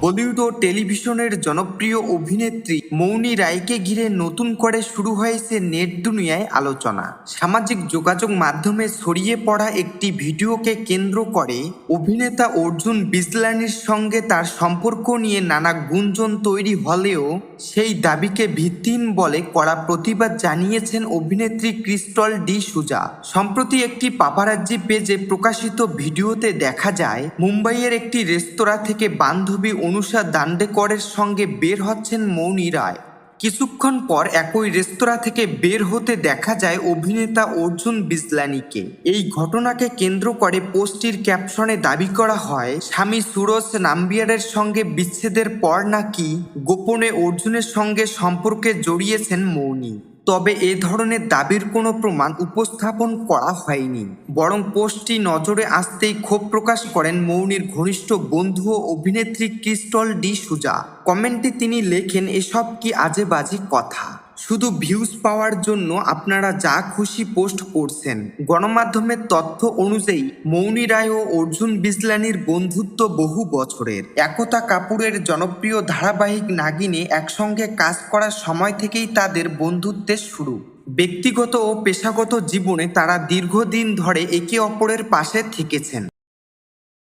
বলিউড ও টেলিভিশনের জনপ্রিয় অভিনেত্রী মৌনি রায়কে ঘিরে নতুন করে শুরু হয়েছে নেট দুনিয়ায় আলোচনা। সামাজিক যোগাযোগ মাধ্যমে ছড়িয়ে পড়া একটি ভিডিওকে কেন্দ্র করে অভিনেতা অর্জুন বিজলানির সঙ্গে তার সম্পর্ক নিয়ে নানা গুঞ্জন তৈরি হলেও সেই দাবিকে ভিত্তিহীন বলে কড়া প্রতিবাদ জানিয়েছেন অভিনেত্রী ক্রিস্টল ডি সুজা। সম্প্রতি একটি পাপারাজ্জি পেজে প্রকাশিত ভিডিওতে দেখা যায় মুম্বাইয়ের একটি রেস্তোরাঁ থেকে বান্ধবী অনুষা দান্ডেকরের সঙ্গে বের হচ্ছেন মৌনি রায়। কিছুক্ষণ পর একই রেস্তোরাঁ থেকে বের হতে দেখা যায় অভিনেতা অর্জুন বিজলানিকে। এই ঘটনাকে কেন্দ্র করে পোস্টটির ক্যাপশনে দাবি করা হয়, স্বামী সুরজ নাম্বিয়ারের সঙ্গে বিচ্ছেদের পর নাকি গোপনে অর্জুনের সঙ্গে সম্পর্কে জড়িয়েছেন মৌনি। তবে এ ধরনের দাবির কোনো প্রমাণ উপস্থাপন করা হয়নি, বরং পোস্টটি নজরে আসতেই ক্ষোভ প্রকাশ করেন মৌনির ঘনিষ্ঠ বন্ধু ও অভিনেত্রী ক্রিস্টল ডি সুজা। কমেন্টে তিনি লেখেন, এসব কি আজে বাজে কথা, শুধু ভিউজ পাওয়ার জন্য আপনারা যা খুশি পোস্ট করছেন। গণমাধ্যমের তথ্য অনুযায়ী মৌনি রায় ও অর্জুন বিজলানির বন্ধুত্ব বহু বছরের। একতা কাপুরের জনপ্রিয় ধারাবাহিক নাগিনে একসঙ্গে কাজ করার সময় থেকেই তাদের বন্ধুত্বের শুরু। ব্যক্তিগত ও পেশাগত জীবনে তারা দীর্ঘদিন ধরে একে অপরের পাশে থেকেছেন।